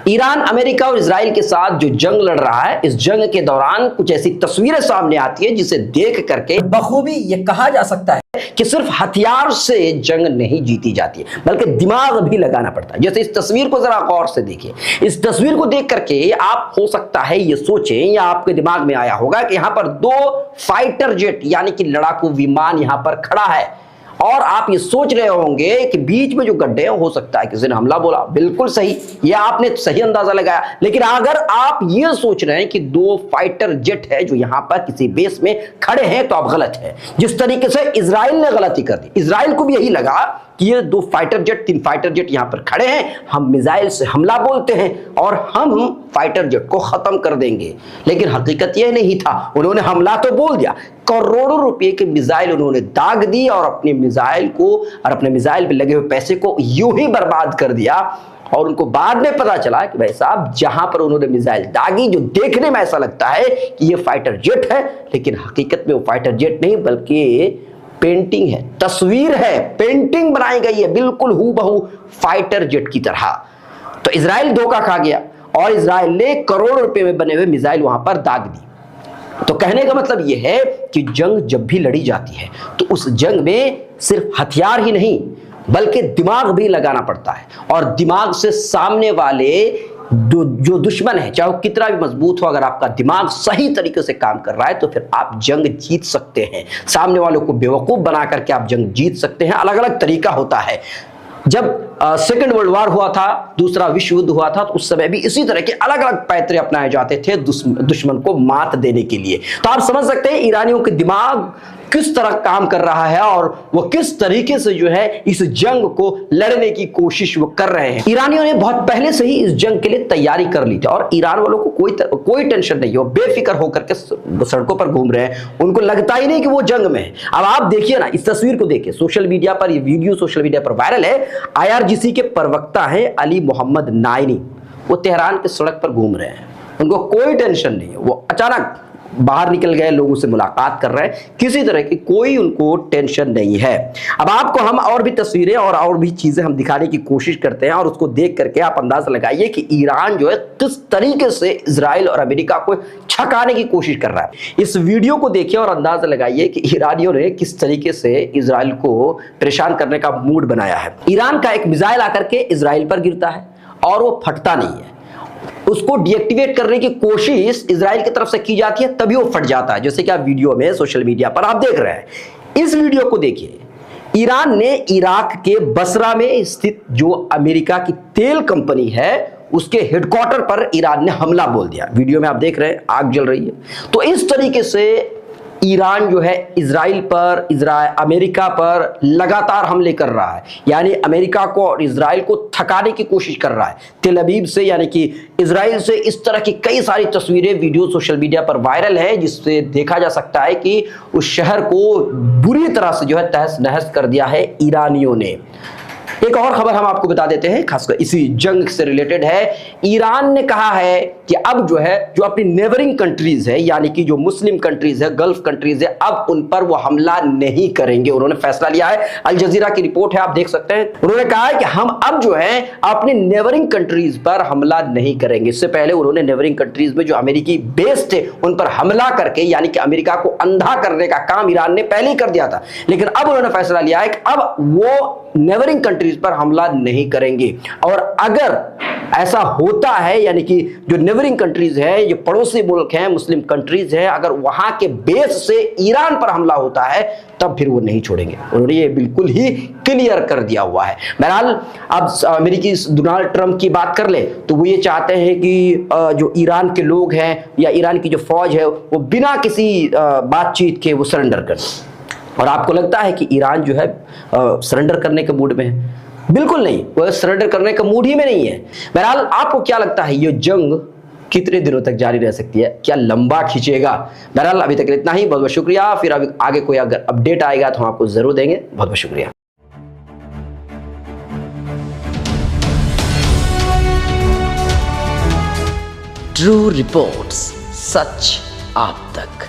Iran America और Israel के साथ जो जंग लड़ रहा है, इस जंग के दौरान कुछ ऐसी तस्वीरें सामने आती है जिसे देख करके बखूबी ये कहा जा सकता है कि सिर्फ हथियार से जंग नहीं जीती जाती है, बल्कि दिमाग भी लगाना पड़ता है। जैसे इस तस्वीर को जरा गौर से देखिए। इस तस्वीर को देख करके आप हो सकता है ये सोचें या आपके दिमाग में आया होगा कि यहां पर दो फाइटर जेट यानी कि लड़ाकू विमान यहां पर खड़ा है, और आप ये सोच रहे होंगे कि बीच में जो गड्ढे हैं हो सकता है किसी ने हमला बोला। बिल्कुल सही, ये आपने सही अंदाजा लगाया। लेकिन अगर आप ये सोच रहे हैं कि दो फाइटर जेट है जो यहां पर किसी बेस में खड़े हैं, तो आप गलत है। जिस तरीके से इजराइल ने गलती कर दी, इजराइल को भी यही लगा कि ये दो फाइटर जेट, तीन फाइटर जेट यहां पर खड़े हैं, हम मिसाइल से हमला बोलते हैं और हम फाइटर जेट को खत्म कर देंगे। लेकिन हकीकत यह नहीं था, उन्होंने हमला तो बोल दिया, करोड़ों रुपए के मिसाइल उन्होंने दाग दी और अपने मिसाइल को और अपने मिसाइल पे लगे हुए पैसे को यूं ही बर्बाद कर दिया। और उनको बाद में पता चला कि भाई साहब, जहां पर उन्होंने मिसाइल दागी, जो देखने में ऐसा लगता है कि ये फाइटर जेट है, लेकिन हकीकत में वो फाइटर जेट नहीं बल्कि पेंटिंग है, तस्वीर है, पेंटिंग बनाई गई है बिल्कुल हूबहू फाइटर जेट की तरह। तो इजराइल धोखा खा गया और इजराइल ने करोड़ों रुपए में बने हुए मिसाइल वहां पर दाग दी। तो कहने का मतलब यह है कि जंग जब भी लड़ी जाती है तो उस जंग में सिर्फ हथियार ही नहीं बल्कि दिमाग भी लगाना पड़ता है, और दिमाग से सामने वाले जो दुश्मन है, चाहे वो कितना भी मजबूत हो, अगर आपका दिमाग सही तरीके से काम कर रहा है तो फिर आप जंग जीत सकते हैं। सामने वालों को बेवकूफ बना करके आप जंग जीत सकते हैं। अलग अलग तरीका होता है। जब सेकेंड वर्ल्ड वॉर हुआ था, दूसरा विश्व युद्ध हुआ था, तो उस समय भी इसी तरह के अलग अलग पैतरे अपनाए जाते थे दुश्मन को मात देने के लिए। तो आप समझ सकते हैं ईरानियों के दिमाग किस तरह काम कर रहा है और वो किस तरीके से जो है इस जंग को लड़ने की कोशिश वो कर रहे हैं। ईरानियों ने बहुत पहले से ही इस जंग के लिए तैयारी कर ली थी और ईरान वालों को कोई टेंशन नहीं है, वो बेफिक्र होकर के सड़कों पर घूम रहे हैं। उनको लगता ही नहीं कि वो जंग में है। अब आप देखिए ना, इस तस्वीर को देखिए, सोशल मीडिया पर ये वीडियो सोशल मीडिया पर वायरल है। IRGC के प्रवक्ता है अली मोहम्मद नाइनी, वो तेहरान के सड़क पर घूम रहे हैं, उनको कोई टेंशन नहीं है। वो अचानक बाहर निकल गए, लोगों से मुलाकात कर रहे हैं, किसी तरह की कोई उनको टेंशन नहीं है। अब आपको हम और भी तस्वीरें और भी चीजें हम दिखाने की कोशिश करते हैं और उसको देख करके आप अंदाजा लगाइए कि ईरान जो है किस तरीके से इजराइल और अमेरिका को छकाने की कोशिश कर रहा है। इस वीडियो को देखिए और अंदाजा लगाइए कि ईरानियों ने किस तरीके से इजराइल को परेशान करने का मूड बनाया है। ईरान का एक मिसाइल आकर के इजराइल पर गिरता है और वो फटता नहीं है, उसको डीएक्टिवेट करने की कोशिश इजराइल की तरफ से की जाती है, तभी वो फट जाता है, जैसे कि आप वीडियो में सोशल मीडिया पर आप देख रहे हैं। इस वीडियो को देखिए। ईरान ने इराक के बसरा में स्थित जो अमेरिका की तेल कंपनी है उसके हेडक्वार्टर पर ईरान ने हमला बोल दिया। वीडियो में आप देख रहे हैं आग जल रही है। तो इस तरीके से ईरान जो है इजराइल पर, अमेरिका पर लगातार हमले कर रहा है, यानी अमेरिका को और इजराइल को थकाने की कोशिश कर रहा है। तेल अवीव से यानी कि इजराइल से इस तरह की कई सारी तस्वीरें, वीडियो सोशल मीडिया पर वायरल है, जिससे देखा जा सकता है कि उस शहर को बुरी तरह से जो है तहस नहस कर दिया है ईरानियों ने। एक और खबर हम आपको बता देते हैं, खासकर इसी जंग से रिलेटेड है। ईरान ने कहा है कि अब जो है, जो अपनी नेबरिंग कंट्रीज है, यानी कि जो मुस्लिम कंट्रीज है, गल्फ कंट्रीज है, अब उन पर वो हमला नहीं करेंगे। उन्होंने फैसला लिया है। अल जजीरा की रिपोर्ट है, आप देख सकते हैं। उन्होंने कहा है कि हम अब जो है अपनी नेबरिंग कंट्रीज पर हमला नहीं करेंगे। इससे पहले उन्होंने नेबरिंग कंट्रीज में जो अमेरिकी बेस थे उन पर हमला करके, यानी कि अमेरिका को अंधा करने का काम ईरान ने पहले ही कर दिया था। लेकिन अब उन्होंने फैसला लिया है कि अब वो नेबरिंग कंट्रीज पर हमला नहीं करेंगे। और अगर ऐसा होता है, यानी कि जो नेबरिंग कंट्रीज है, जो पड़ोसी मुल्क हैं, मुस्लिम कंट्रीज हैं, अगर वहां के बेस से ईरान पर हमला होता है तब फिर वो नहीं छोड़ेंगे। उन्होंने ये बिल्कुल ही क्लियर कर दिया हुआ है। बहरहाल अब अमेरिकी डोनाल्ड ट्रंप की बात कर ले तो वो ये चाहते हैं कि जो ईरान के लोग हैं या ईरान की जो फौज है वो बिना किसी बातचीत के वो सरेंडर कर। और आपको लगता है कि ईरान जो है सरेंडर करने के मूड में है? बिल्कुल नहीं, वो सरेंडर करने का मूड ही में नहीं है। बहरहाल आपको क्या लगता है ये जंग कितने दिनों तक जारी रह सकती है? क्या लंबा खींचेगा? बहरहाल अभी तक इतना ही। बहुत बहुत शुक्रिया। फिर अभी आगे कोई अगर अपडेट आएगा तो हम आपको जरूर देंगे। बहुत बहुत शुक्रिया। ट्रू रिपोर्ट्स, सच आप तक।